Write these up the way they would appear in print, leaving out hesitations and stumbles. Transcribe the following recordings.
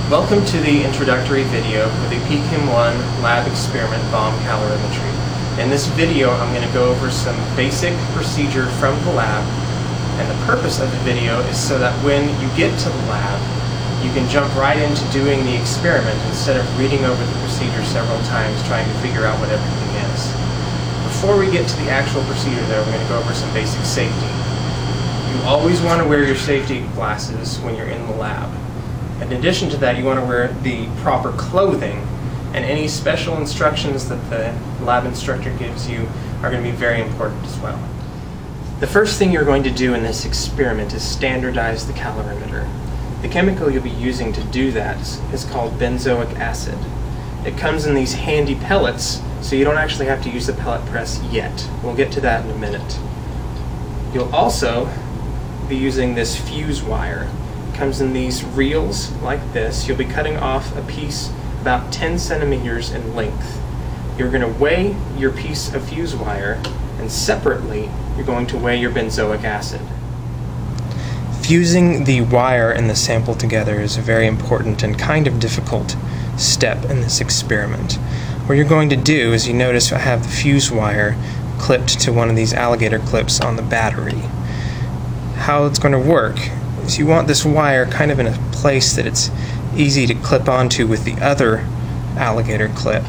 Welcome to the introductory video for the Pchem 1 lab experiment bomb calorimetry. In this video I'm going to go over some basic procedure from the lab, and the purpose of the video is so that when you get to the lab you can jump right into doing the experiment instead of reading over the procedure several times trying to figure out what everything is. Before we get to the actual procedure though, we're going to go over some basic safety. You always want to wear your safety glasses when you're in the lab. In addition to that, you want to wear the proper clothing, and any special instructions that the lab instructor gives you are going to be very important as well. The first thing you're going to do in this experiment is standardize the calorimeter. The chemical you'll be using to do that is called benzoic acid. It comes in these handy pellets, so you don't actually have to use the pellet press yet. We'll get to that in a minute. You'll also be using this fuse wire. It comes in these reels like this. You'll be cutting off a piece about 10 centimeters in length. You're going to weigh your piece of fuse wire, and separately you're going to weigh your benzoic acid. Fusing the wire and the sample together is a very important and kind of difficult step in this experiment. What you're going to do is, you notice I have the fuse wire clipped to one of these alligator clips on the battery. How it's going to work is you want this wire kind of in a place that it's easy to clip onto with the other alligator clip.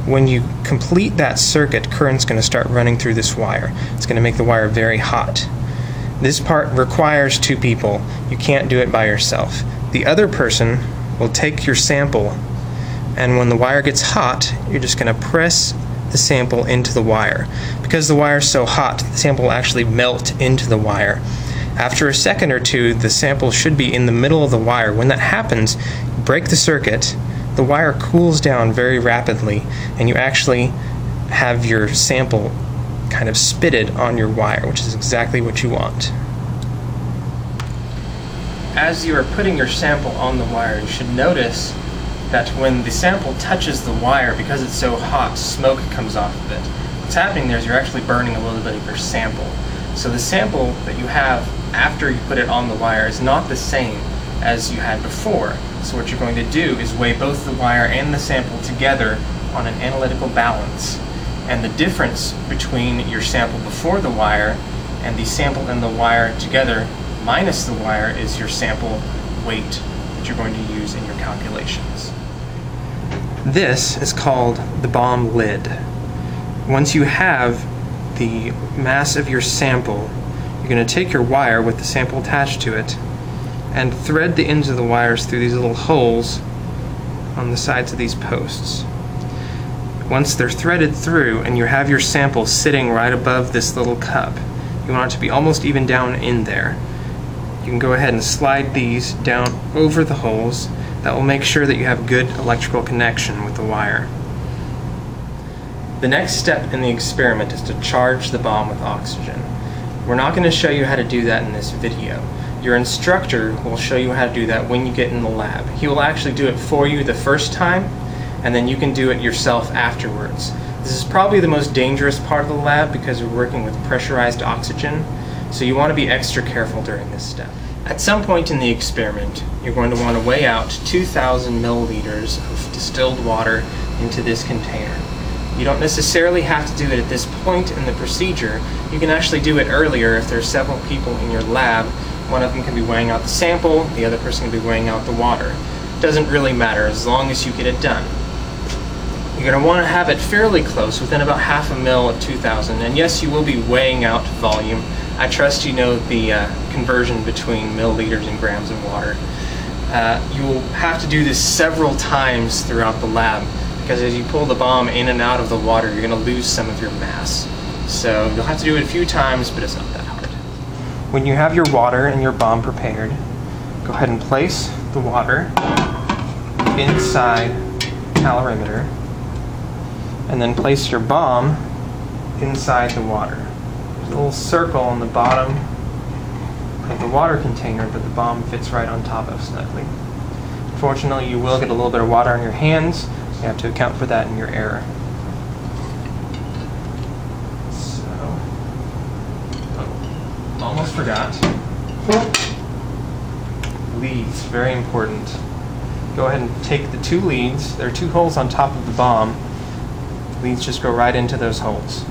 When you complete that circuit, current's going to start running through this wire. It's going to make the wire very hot. This part requires two people. You can't do it by yourself. The other person will take your sample, and when the wire gets hot, you're just going to press the sample into the wire. Because the wire is so hot, the sample will actually melt into the wire. After a second or two, the sample should be in the middle of the wire. When that happens, break the circuit, the wire cools down very rapidly, and you actually have your sample kind of spitted on your wire, which is exactly what you want. As you are putting your sample on the wire, you should notice that when the sample touches the wire, because it's so hot, smoke comes off of it. What's happening there is you're actually burning a little bit of your sample. So the sample that you have after you put it on the wire is not the same as you had before. So what you're going to do is weigh both the wire and the sample together on an analytical balance. And the difference between your sample before the wire and the sample and the wire together minus the wire is your sample weight that you're going to use in your calculations. This is called the bomb lid. Once you have the mass of your sample, you're going to take your wire with the sample attached to it and thread the ends of the wires through these little holes on the sides of these posts. Once they're threaded through and you have your sample sitting right above this little cup, you want it to be almost even down in there. You can go ahead and slide these down over the holes. That will make sure that you have good electrical connection with the wire. The next step in the experiment is to charge the bomb with oxygen. We're not going to show you how to do that in this video. Your instructor will show you how to do that when you get in the lab. He will actually do it for you the first time, and then you can do it yourself afterwards. This is probably the most dangerous part of the lab because we're working with pressurized oxygen, so you want to be extra careful during this step. At some point in the experiment, you're going to want to weigh out 2,000 milliliters of distilled water into this container. You don't necessarily have to do it at this point in the procedure. You can actually do it earlier if there are several people in your lab. One of them can be weighing out the sample, the other person can be weighing out the water. It doesn't really matter as long as you get it done. You're going to want to have it fairly close, within about half a mil of 2,000, and yes, you will be weighing out volume. I trust you know the conversion between milliliters and grams of water. You will have to do this several times throughout the lab, because as you pull the bomb in and out of the water, you're going to lose some of your mass. So you'll have to do it a few times, but it's not that hard. When you have your water and your bomb prepared, go ahead and place the water inside the calorimeter, and then place your bomb inside the water. There's a little circle on the bottom of the water container that the bomb fits right on top of snugly. Unfortunately, you will get a little bit of water on your hands. You have to account for that in your error. So, almost forgot. Leads, very important. go ahead and take the 2 leads. There are 2 holes on top of the bomb. The leads just go right into those holes.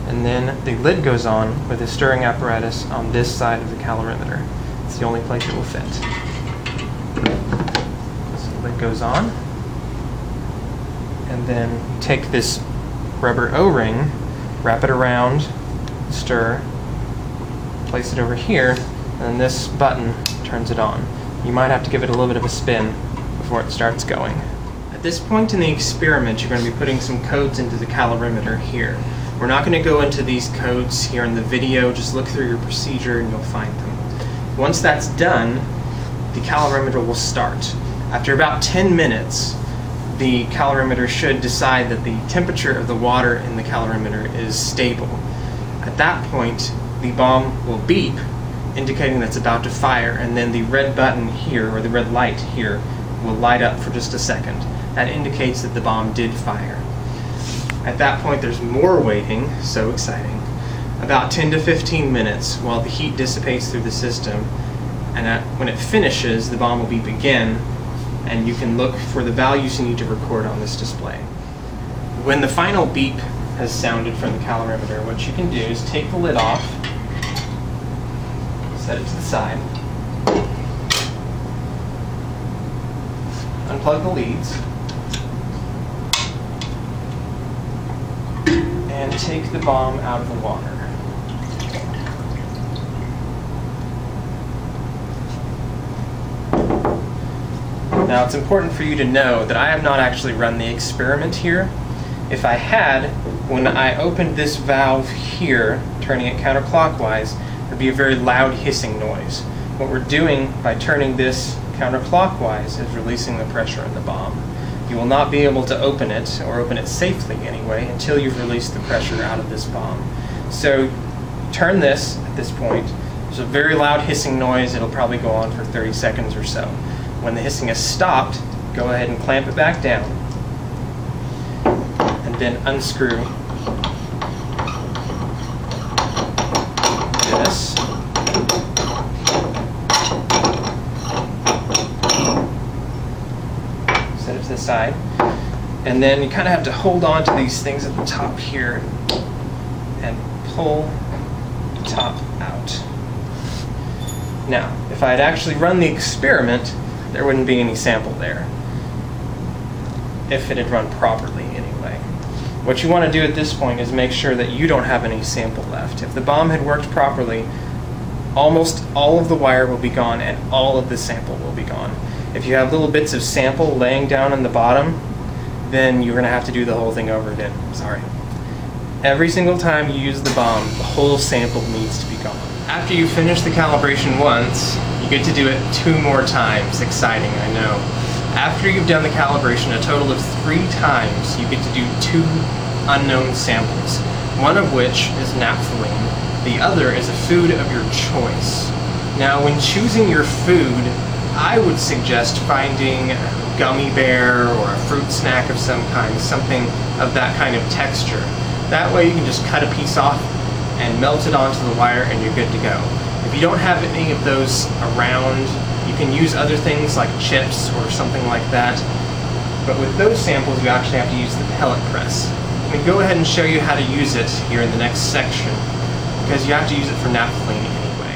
And then the lid goes on with a stirring apparatus on this side of the calorimeter. It's the only place it will fit. So the lid goes on. And then take this rubber O-ring, wrap it around, stir, place it over here, and then this button turns it on. You might have to give it a little bit of a spin before it starts going. At this point in the experiment, you're going to be putting some codes into the calorimeter here. We're not going to go into these codes here in the video, just look through your procedure and you'll find them. Once that's done, the calorimeter will start. After about 10 minutes, the calorimeter should decide that the temperature of the water in the calorimeter is stable. At that point, the bomb will beep, indicating that it's about to fire, and then the red button here, or the red light here, will light up for just a second. That indicates that the bomb did fire. At that point, there's more waiting, so exciting, about 10 to 15 minutes while the heat dissipates through the system, and when it finishes, the bomb will beep again, and you can look for the values you need to record on this display. When the final beep has sounded from the calorimeter, what you can do is take the lid off, set it to the side, unplug the leads, and take the bomb out of the water. Now it's important for you to know that I have not actually run the experiment here. If I had, when I opened this valve here, turning it counterclockwise, there'd be a very loud hissing noise. What we're doing by turning this counterclockwise is releasing the pressure in the bomb. You will not be able to open it, or open it safely anyway, until you've released the pressure out of this bomb. So turn this at this point. There's a very loud hissing noise. It'll probably go on for 30 seconds or so. When the hissing has stopped, go ahead and clamp it back down, and then unscrew this. Set it to the side, and then you kind of have to hold on to these things at the top here and pull the top out. Now, if I had actually run the experiment, there wouldn't be any sample there, if it had run properly anyway. What you want to do at this point is make sure that you don't have any sample left. If the bomb had worked properly, almost all of the wire will be gone and all of the sample will be gone. If you have little bits of sample laying down on the bottom, then you're going to have to do the whole thing over again. Sorry. Every single time you use the bomb, the whole sample needs to be gone. After you finish the calibration once, you get to do it 2 more times. Exciting, I know. After you've done the calibration a total of 3 times, you get to do 2 unknown samples, one of which is naphthalene, the other is a food of your choice. Now, when choosing your food, I would suggest finding a gummy bear or a fruit snack of some kind, something of that kind of texture. That way you can just cut a piece off and melt it onto the wire and you're good to go. If you don't have any of those around, you can use other things like chips or something like that. But with those samples, you actually have to use the pellet press. I'm going to go ahead and show you how to use it here in the next section, because you have to use it for naphthalene anyway.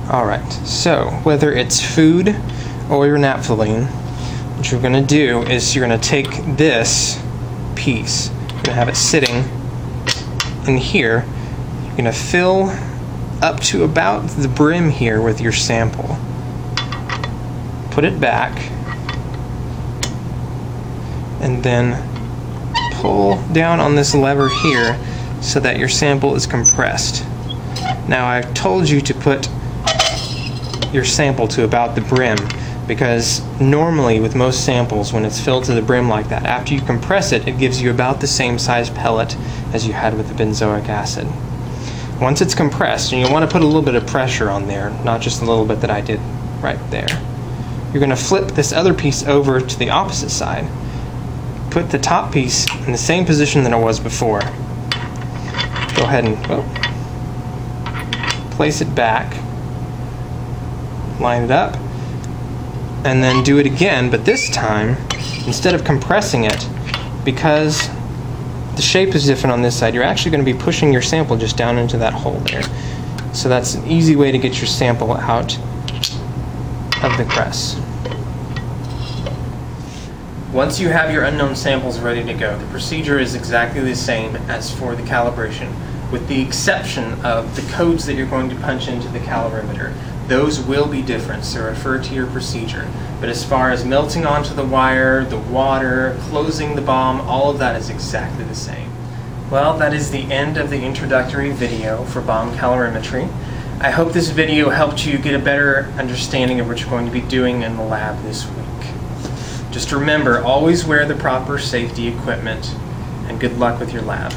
Alright, so whether it's food or your naphthalene, what you're going to do is you're going to take this piece, you're going to have it sitting in here, you're going to fill up to about the brim here with your sample. Put it back, and then pull down on this lever here so that your sample is compressed. Now, I've told you to put your sample to about the brim, because normally with most samples, when it's filled to the brim like that, after you compress it, it gives you about the same size pellet as you had with the benzoic acid. Once it's compressed, and you'll want to put a little bit of pressure on there, not just a little bit that I did right there. You're going to flip this other piece over to the opposite side. Put the top piece in the same position that it was before. Go ahead and place it back, line it up, and then do it again, but this time, instead of compressing it, because the shape is different on this side, you're actually going to be pushing your sample just down into that hole there. So that's an easy way to get your sample out of the press. Once you have your unknown samples ready to go, the procedure is exactly the same as for the calibration, with the exception of the codes that you're going to punch into the calorimeter. Those will be different, so refer to your procedure. But as far as melting onto the wire, the water, closing the bomb, all of that is exactly the same. Well, that is the end of the introductory video for bomb calorimetry. I hope this video helped you get a better understanding of what you're going to be doing in the lab this week. Just remember, always wear the proper safety equipment, and good luck with your lab.